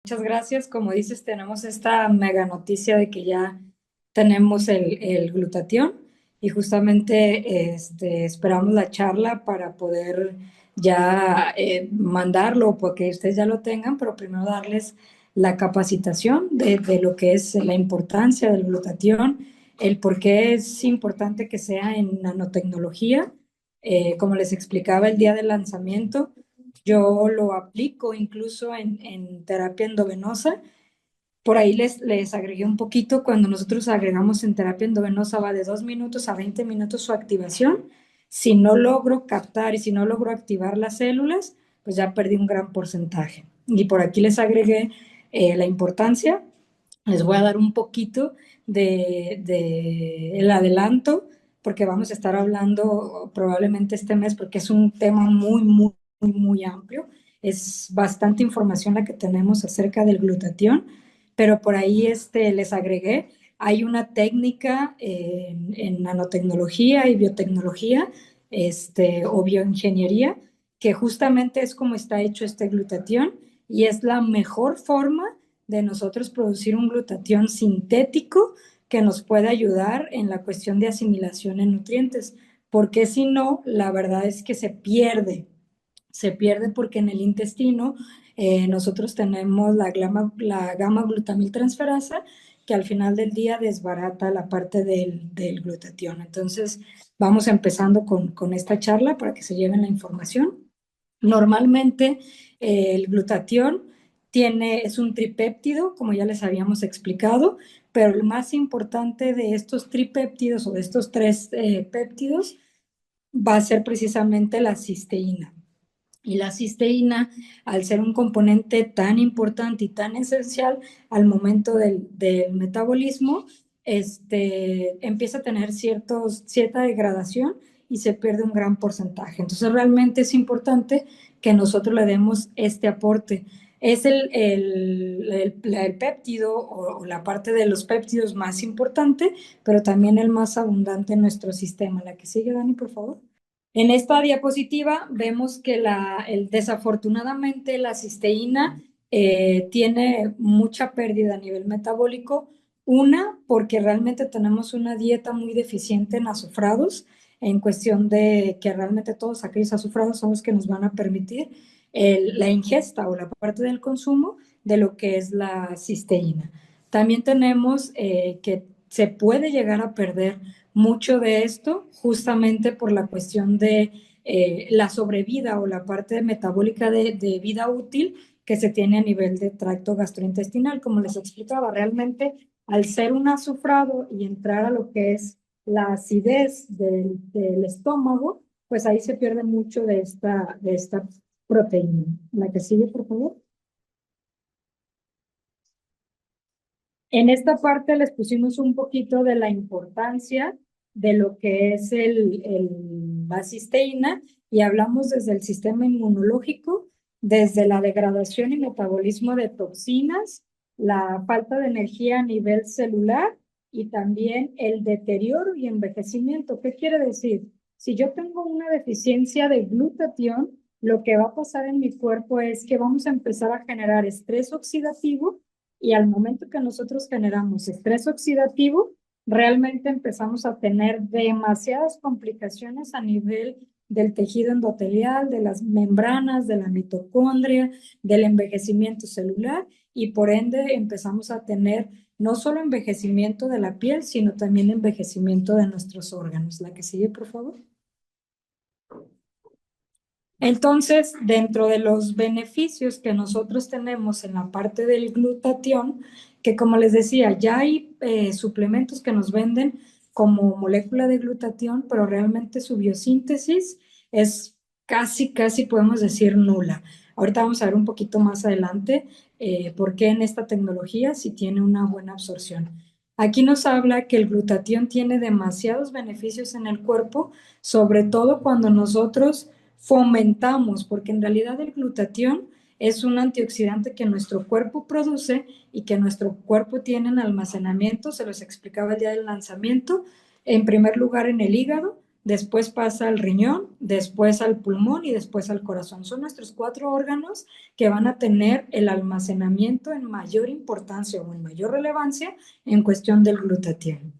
Muchas gracias. Como dices, tenemos esta mega noticia de que ya tenemos el glutatión y justamente esperamos la charla para poder ya mandarlo porque ustedes ya lo tengan, pero primero darles la capacitación de lo que es la importancia del glutatión, el por qué es importante que sea en nanotecnología. Como les explicaba el día del lanzamiento, yo lo aplico incluso en terapia endovenosa. Por ahí les agregué un poquito. Cuando nosotros agregamos en terapia endovenosa va de 2 minutos a 20 minutos su activación. Si no logro captar y si no logro activar las células, pues ya perdí un gran porcentaje. Y por aquí les agregué la importancia. Les voy a dar un poquito de el adelanto, porque vamos a estar hablando probablemente este mes, porque es un tema muy amplio. Es bastante información la que tenemos acerca del glutatión, pero por ahí les agregué, hay una técnica en nanotecnología y biotecnología o bioingeniería, que justamente es como está hecho este glutatión y es la mejor forma de nosotros producir un glutatión sintético que nos puede ayudar en la cuestión de asimilación en nutrientes, porque si no, la verdad es que se pierde porque en el intestino nosotros tenemos la gamma glutamiltransferasa que al final del día desbarata la parte del glutatión. Entonces, vamos empezando con esta charla para que se lleven la información. Normalmente el glutatión es un tripéptido, como ya les habíamos explicado, pero el más importante de estos tripéptidos o de estos tres péptidos va a ser precisamente la cisteína. Y la cisteína, al ser un componente tan importante y tan esencial al momento del metabolismo, empieza a tener cierta degradación y se pierde un gran porcentaje. Entonces, realmente es importante que nosotros le demos este aporte. Es el péptido o la parte de los péptidos más importante, pero también el más abundante en nuestro sistema. La que sigue, Dani, por favor. En esta diapositiva vemos que desafortunadamente la cisteína tiene mucha pérdida a nivel metabólico. Una, porque realmente tenemos una dieta muy deficiente en azufrados, en cuestión de que realmente todos aquellos azufrados son los que nos van a permitir la ingesta o la parte del consumo de lo que es la cisteína. También tenemos que se puede llegar a perder mucho de esto justamente por la cuestión de la sobrevida o la parte metabólica de vida útil que se tiene a nivel de tracto gastrointestinal. Como les explicaba, realmente al ser un azufrado y entrar a lo que es la acidez del estómago, pues ahí se pierde mucho de esta proteína. La que sigue, por favor. En esta parte les pusimos un poquito de la importancia de lo que es la cisteína y hablamos desde el sistema inmunológico, desde la degradación y metabolismo de toxinas, la falta de energía a nivel celular y también el deterioro y envejecimiento. ¿Qué quiere decir? Si yo tengo una deficiencia de glutatión, lo que va a pasar en mi cuerpo es que vamos a empezar a generar estrés oxidativo y al momento que nosotros generamos estrés oxidativo, realmente empezamos a tener demasiadas complicaciones a nivel del tejido endotelial, de las membranas, de la mitocondria, del envejecimiento celular y por ende empezamos a tener no solo envejecimiento de la piel, sino también envejecimiento de nuestros órganos. La que sigue, por favor. Entonces, dentro de los beneficios que nosotros tenemos en la parte del glutatión, que como les decía, ya hay suplementos que nos venden como molécula de glutatión, pero realmente su biosíntesis es casi podemos decir nula. Ahorita vamos a ver un poquito más adelante por qué en esta tecnología sí tiene una buena absorción. Aquí nos habla que el glutatión tiene demasiados beneficios en el cuerpo, sobre todo cuando nosotros fomentamos, porque en realidad el glutatión es un antioxidante que nuestro cuerpo produce y que nuestro cuerpo tiene en almacenamiento, se los explicaba el día del lanzamiento, en primer lugar en el hígado, después pasa al riñón, después al pulmón y después al corazón. Son nuestros 4 órganos que van a tener el almacenamiento en mayor importancia o en mayor relevancia en cuestión del glutatión.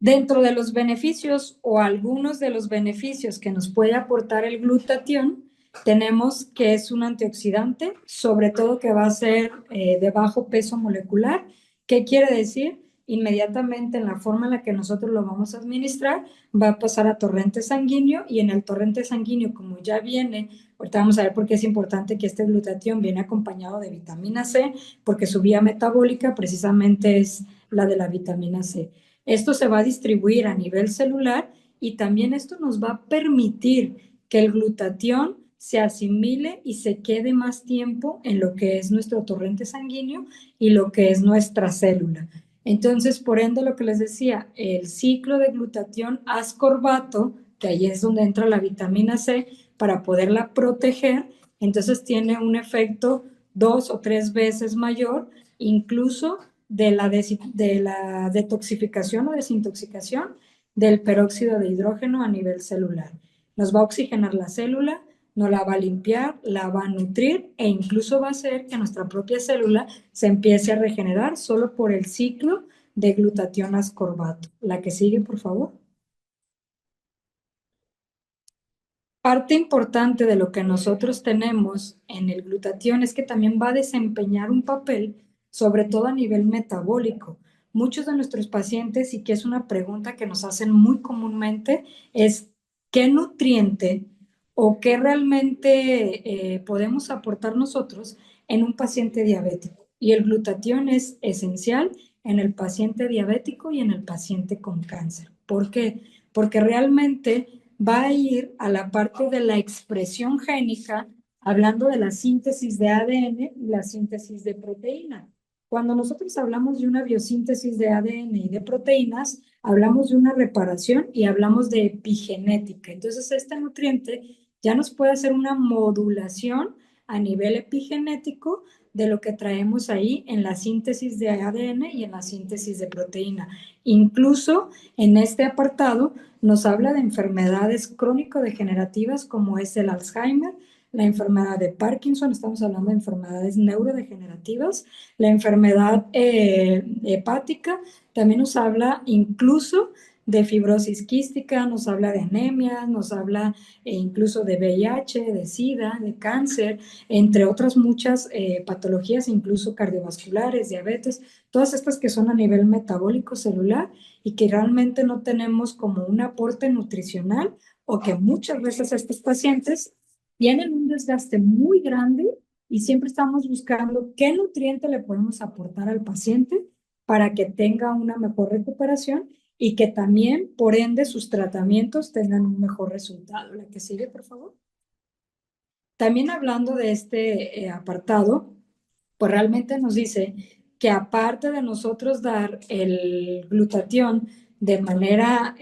Dentro de los beneficios o algunos de los beneficios que nos puede aportar el glutatión, tenemos que es un antioxidante, sobre todo que va a ser de bajo peso molecular. ¿Qué quiere decir? Inmediatamente en la forma en la que nosotros lo vamos a administrar, va a pasar a torrente sanguíneo y en el torrente sanguíneo, como ya viene, ahorita vamos a ver por qué es importante que este glutatión viene acompañado de vitamina C, porque su vía metabólica precisamente es la de la vitamina C. Esto se va a distribuir a nivel celular y también esto nos va a permitir que el glutatión se asimile y se quede más tiempo en lo que es nuestro torrente sanguíneo y lo que es nuestra célula. Entonces, por ende, lo que les decía, el ciclo de glutatión ascorbato, que ahí es donde entra la vitamina C, para poderla proteger, entonces tiene un efecto 2 o 3 veces mayor, incluso de la detoxificación o desintoxicación del peróxido de hidrógeno a nivel celular. Nos va a oxigenar la célula, nos la va a limpiar, la va a nutrir e incluso va a hacer que nuestra propia célula se empiece a regenerar solo por el ciclo de glutatión ascorbato. La que sigue, por favor. Parte importante de lo que nosotros tenemos en el glutatión es que también va a desempeñar un papel, sobre todo a nivel metabólico. Muchos de nuestros pacientes, y que es una pregunta que nos hacen muy comúnmente, es ¿qué nutriente o qué realmente podemos aportar nosotros en un paciente diabético? Y el glutatión es esencial en el paciente diabético y en el paciente con cáncer. ¿Por qué? Porque realmente va a ir a la parte de la expresión génica, hablando de la síntesis de ADN y la síntesis de proteína. Cuando nosotros hablamos de una biosíntesis de ADN y de proteínas, hablamos de una reparación y hablamos de epigenética. Entonces, este nutriente ya nos puede hacer una modulación a nivel epigenético de lo que traemos ahí en la síntesis de ADN y en la síntesis de proteína. Incluso en este apartado, nos habla de enfermedades crónico-degenerativas como es el Alzheimer, la enfermedad de Parkinson, estamos hablando de enfermedades neurodegenerativas, la enfermedad hepática, también nos habla incluso de fibrosis quística, nos habla de anemia, nos habla incluso de VIH, de SIDA, de cáncer, entre otras muchas patologías, incluso cardiovasculares, diabetes, todas estas que son a nivel metabólico celular y que realmente no tenemos como un aporte nutricional o que muchas veces estos pacientes tienen un desgaste muy grande y siempre estamos buscando qué nutriente le podemos aportar al paciente para que tenga una mejor recuperación y que también, por ende, sus tratamientos tengan un mejor resultado. La que sigue, por favor. También hablando de este apartado, pues realmente nos dice que aparte de nosotros dar el glutatión de manera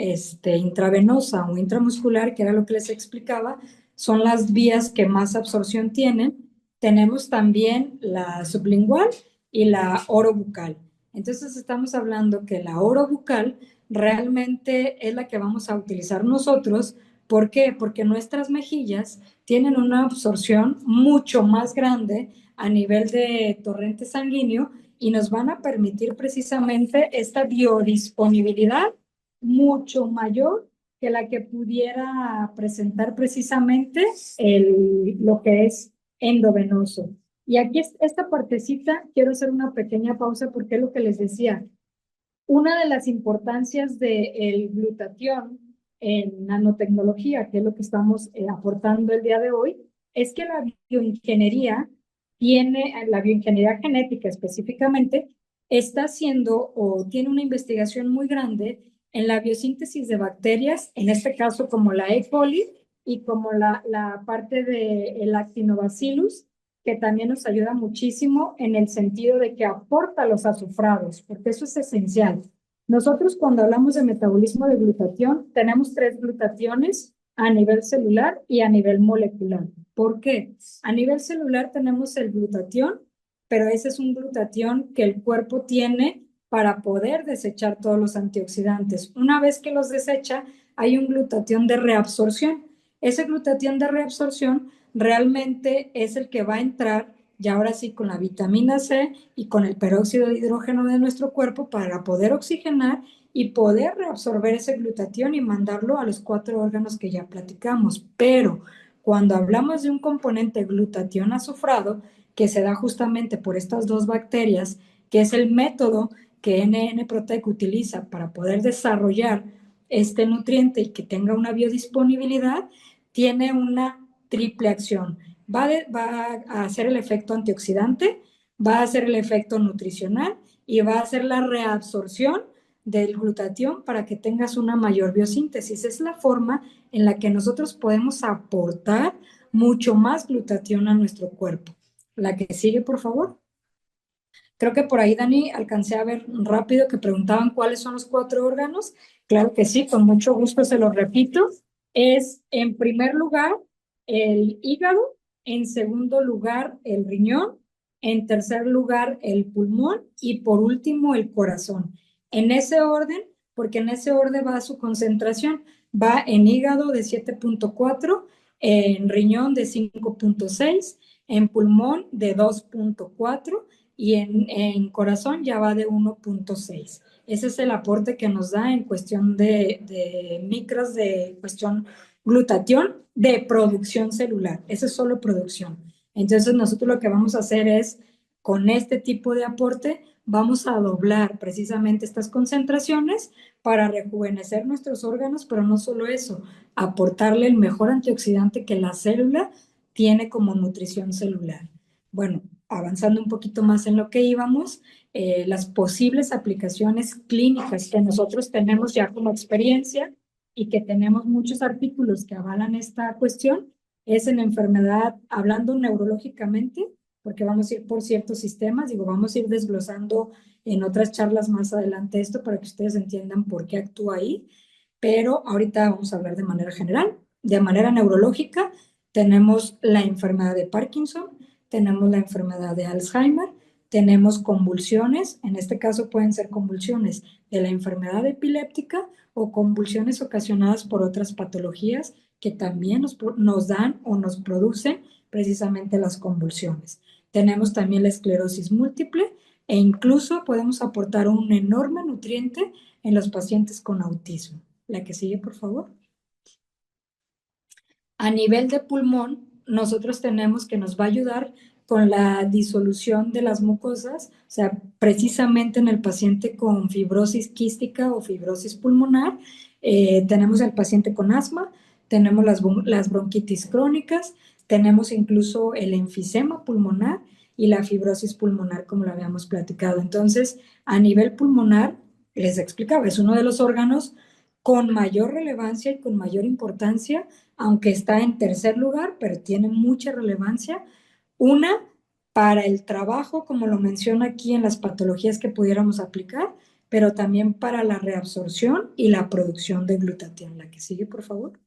intravenosa o intramuscular, que era lo que les explicaba, son las vías que más absorción tienen. Tenemos también la sublingual y la orobucal. Entonces estamos hablando que la orobucal realmente es la que vamos a utilizar nosotros. ¿Por qué? Porque nuestras mejillas tienen una absorción mucho más grande a nivel de torrente sanguíneo y nos van a permitir precisamente esta biodisponibilidad mucho mayor que la que pudiera presentar precisamente lo que es endovenoso. Y aquí esta partecita, quiero hacer una pequeña pausa porque es lo que les decía. Una de las importancias del glutatión en nanotecnología, que es lo que estamos aportando el día de hoy, es que la bioingeniería genética específicamente, está haciendo o tiene una investigación muy grande en la biosíntesis de bacterias, en este caso como la E. coli y como la parte del Lactinobacillus, que también nos ayuda muchísimo en el sentido de que aporta los azufrados, porque eso es esencial. Nosotros cuando hablamos de metabolismo de glutatión, tenemos 3 glutationes a nivel celular y a nivel molecular. ¿Por qué? A nivel celular tenemos el glutatión, pero ese es un glutatión que el cuerpo tiene para poder desechar todos los antioxidantes. Una vez que los desecha, hay un glutatión de reabsorción. Ese glutatión de reabsorción realmente es el que va a entrar ya ahora sí con la vitamina C y con el peróxido de hidrógeno de nuestro cuerpo para poder oxigenar y poder reabsorber ese glutatión y mandarlo a los 4 órganos que ya platicamos. Pero cuando hablamos de un componente glutatión azufrado, que se da justamente por estas dos bacterias, que es el método que NN Protec utiliza para poder desarrollar este nutriente y que tenga una biodisponibilidad, tiene una triple acción. Va a hacer el efecto antioxidante, va a hacer el efecto nutricional y va a hacer la reabsorción del glutatión para que tengas una mayor biosíntesis. Es la forma en la que nosotros podemos aportar mucho más glutatión a nuestro cuerpo. La que sigue, por favor. Creo que por ahí, Dani, alcancé a ver rápido que preguntaban cuáles son los 4 órganos. Claro que sí, con mucho gusto se los repito. Es en primer lugar el hígado, en segundo lugar el riñón, en tercer lugar el pulmón y por último el corazón. En ese orden, porque en ese orden va su concentración. Va en hígado de 7.4, en riñón de 5.6, en pulmón de 2.4 y en corazón ya va de 1.6. Ese es el aporte que nos da en cuestión de micras, de cuestión glutatión de producción celular. Eso es solo producción. Entonces nosotros lo que vamos a hacer es, con este tipo de aporte, vamos a doblar precisamente estas concentraciones para rejuvenecer nuestros órganos, pero no solo eso, aportarle el mejor antioxidante que la célula tiene como nutrición celular. Bueno, avanzando un poquito más en lo que íbamos, las posibles aplicaciones clínicas que nosotros tenemos ya como experiencia y que tenemos muchos artículos que avalan esta cuestión, es en enfermedad, hablando neurológicamente, porque vamos a ir por ciertos sistemas, digo, vamos a ir desglosando en otras charlas más adelante esto para que ustedes entiendan por qué actúa ahí, pero ahorita vamos a hablar de manera general. De manera neurológica, tenemos la enfermedad de Parkinson, tenemos la enfermedad de Alzheimer, tenemos convulsiones, en este caso pueden ser convulsiones de la enfermedad epiléptica o convulsiones ocasionadas por otras patologías que también nos dan o nos producen precisamente las convulsiones. Tenemos también la esclerosis múltiple e incluso podemos aportar un enorme nutriente en los pacientes con autismo. La que sigue, por favor. A nivel de pulmón, nosotros tenemos que nos va a ayudar con la disolución de las mucosas, o sea, precisamente en el paciente con fibrosis quística o fibrosis pulmonar, tenemos el paciente con asma, tenemos las bronquitis crónicas, tenemos incluso el enfisema pulmonar y la fibrosis pulmonar, como lo habíamos platicado. Entonces, a nivel pulmonar, les explicaba, es uno de los órganos con mayor relevancia y con mayor importancia, aunque está en tercer lugar, pero tiene mucha relevancia. Una, para el trabajo, como lo menciona aquí en las patologías que pudiéramos aplicar, pero también para la reabsorción y la producción de glutatión. La que sigue, por favor.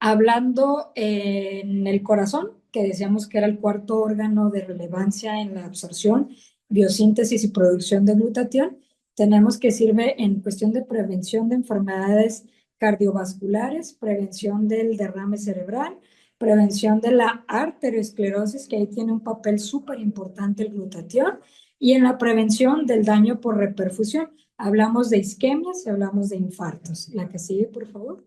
Hablando en el corazón, que decíamos que era el cuarto órgano de relevancia en la absorción, biosíntesis y producción de glutatión, tenemos que sirve en cuestión de prevención de enfermedades cardiovasculares, prevención del derrame cerebral, prevención de la arteriosclerosis, que ahí tiene un papel súper importante el glutatión, y en la prevención del daño por reperfusión. Hablamos de isquemias y hablamos de infartos. La que sigue, por favor.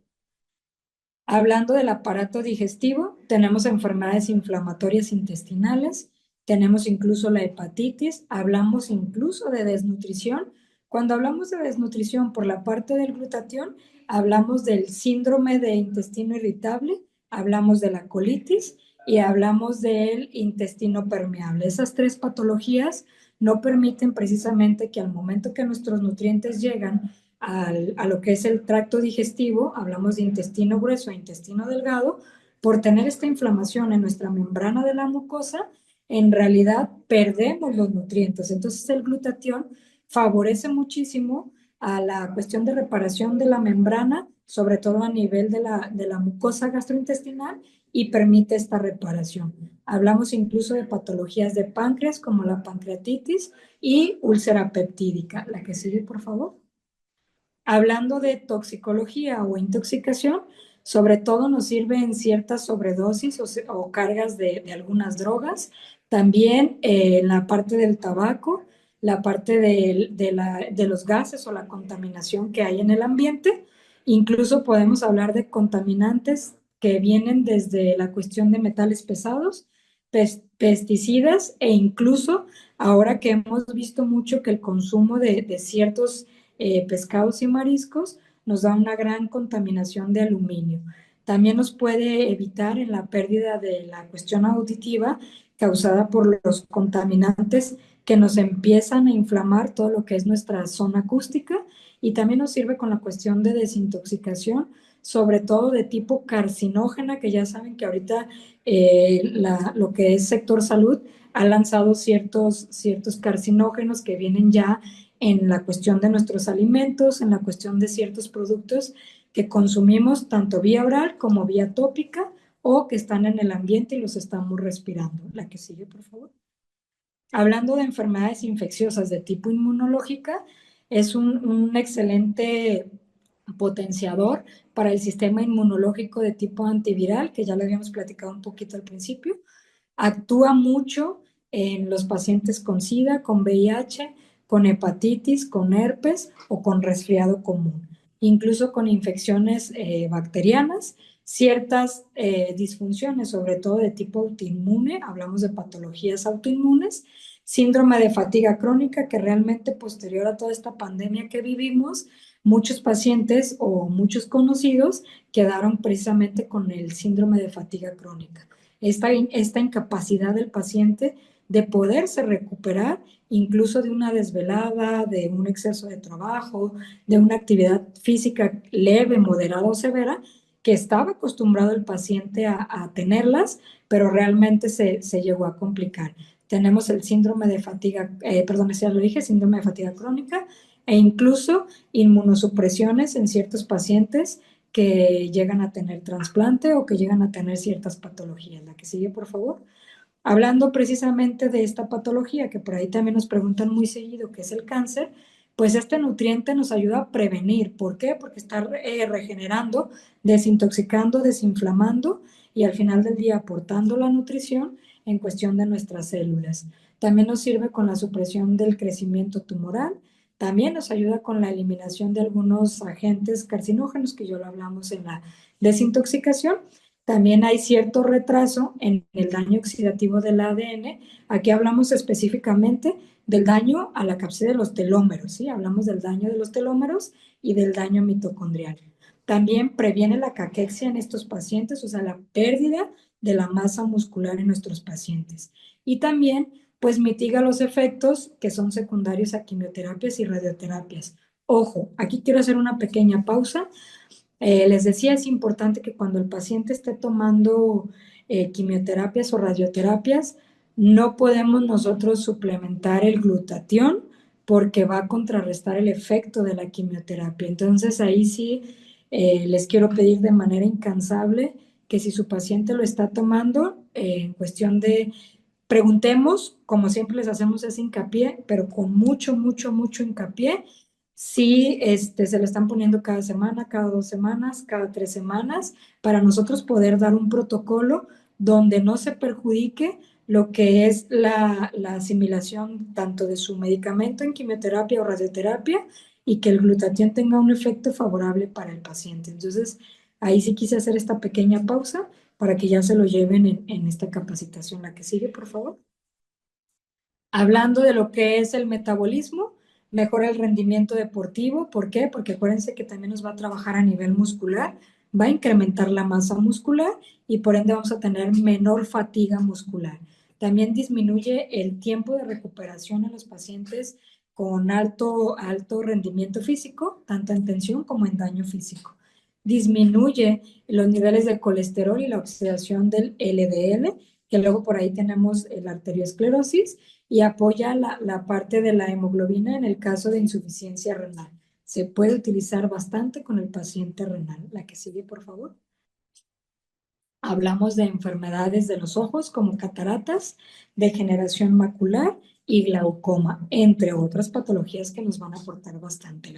Hablando del aparato digestivo, tenemos enfermedades inflamatorias intestinales, tenemos incluso la hepatitis, hablamos incluso de desnutrición. Cuando hablamos de desnutrición por la parte del glutatión, hablamos del síndrome de intestino irritable, hablamos de la colitis y hablamos del intestino permeable. Esas 3 patologías no permiten precisamente que al momento que nuestros nutrientes llegan a lo que es el tracto digestivo, hablamos de intestino grueso e intestino delgado, por tener esta inflamación en nuestra membrana de la mucosa, en realidad perdemos los nutrientes. Entonces el glutatión favorece muchísimo a la cuestión de reparación de la membrana, sobre todo a nivel de la mucosa gastrointestinal, y permite esta reparación. Hablamos incluso de patologías de páncreas como la pancreatitis y úlcera peptídica. La que sigue, por favor. Hablando de toxicología o intoxicación, sobre todo nos sirve en ciertas sobredosis o cargas de algunas drogas, también la parte del tabaco, la parte de los gases o la contaminación que hay en el ambiente. Incluso podemos hablar de contaminantes que vienen desde la cuestión de metales pesados, pesticidas e incluso ahora que hemos visto mucho que el consumo de ciertos pescados y mariscos, nos da una gran contaminación de aluminio. También nos puede evitar en la pérdida de la cuestión auditiva causada por los contaminantes que nos empiezan a inflamar todo lo que es nuestra zona acústica y también nos sirve con la cuestión de desintoxicación, sobre todo de tipo carcinógena, que ya saben que ahorita lo que es sector salud ha lanzado ciertos carcinógenos que vienen ya en la cuestión de nuestros alimentos, en la cuestión de ciertos productos que consumimos tanto vía oral como vía tópica o que están en el ambiente y los estamos respirando. La que sigue, por favor. Hablando de enfermedades infecciosas de tipo inmunológica, es un excelente potenciador para el sistema inmunológico de tipo antiviral, que ya lo habíamos platicado un poquito al principio. Actúa mucho en los pacientes con SIDA, con VIH, con hepatitis, con herpes o con resfriado común, incluso con infecciones bacterianas, ciertas disfunciones, sobre todo de tipo autoinmune, hablamos de patologías autoinmunes, síndrome de fatiga crónica, que realmente posterior a toda esta pandemia que vivimos, muchos pacientes o muchos conocidos quedaron precisamente con el síndrome de fatiga crónica. Esta incapacidad del paciente de poderse recuperar incluso de una desvelada, de un exceso de trabajo, de una actividad física leve, moderada o severa, que estaba acostumbrado el paciente a tenerlas, pero realmente se llegó a complicar. Tenemos el síndrome de fatiga, perdón, ya lo dije, síndrome de fatiga crónica e incluso inmunosupresiones en ciertos pacientes que llegan a tener trasplante o que llegan a tener ciertas patologías. La que sigue, por favor. Hablando precisamente de esta patología, que por ahí también nos preguntan muy seguido, que es el cáncer, pues este nutriente nos ayuda a prevenir. ¿Por qué? Porque está regenerando, desintoxicando, desinflamando y al final del día aportando la nutrición en cuestión de nuestras células. También nos sirve con la supresión del crecimiento tumoral. También nos ayuda con la eliminación de algunos agentes carcinógenos, que ya lo hablamos en la desintoxicación. También hay cierto retraso en el daño oxidativo del ADN. Aquí hablamos específicamente del daño a la cápside de los telómeros, ¿sí? Hablamos del daño de los telómeros y del daño mitocondrial. También previene la caquexia en estos pacientes, o sea, la pérdida de la masa muscular en nuestros pacientes. Y también, pues, mitiga los efectos que son secundarios a quimioterapias y radioterapias. Ojo, aquí quiero hacer una pequeña pausa. Les decía, es importante que cuando el paciente esté tomando quimioterapias o radioterapias, no podemos nosotros suplementar el glutatión porque va a contrarrestar el efecto de la quimioterapia. Entonces, ahí sí les quiero pedir de manera incansable que si su paciente lo está tomando, en cuestión de preguntemos, como siempre les hacemos ese hincapié, pero con mucho, mucho, mucho hincapié, si se le están poniendo cada semana, cada 2 semanas, cada 3 semanas, para nosotros poder dar un protocolo donde no se perjudique lo que es la asimilación tanto de su medicamento en quimioterapia o radioterapia y que el glutatión tenga un efecto favorable para el paciente. Entonces, ahí sí quise hacer esta pequeña pausa para que ya se lo lleven en esta capacitación. La que sigue, por favor. Hablando de lo que es el metabolismo, mejora el rendimiento deportivo. ¿Por qué? Porque acuérdense que también nos va a trabajar a nivel muscular, va a incrementar la masa muscular y por ende vamos a tener menor fatiga muscular. También disminuye el tiempo de recuperación en los pacientes con alto rendimiento físico, tanto en tensión como en daño físico. Disminuye los niveles de colesterol y la oxidación del LDL, que luego por ahí tenemos la arteriosclerosis, y apoya la parte de la hemoglobina en el caso de insuficiencia renal. Se puede utilizar bastante con el paciente renal. La que sigue, por favor. Hablamos de enfermedades de los ojos como cataratas, degeneración macular y glaucoma, entre otras patologías que nos van a aportar bastante.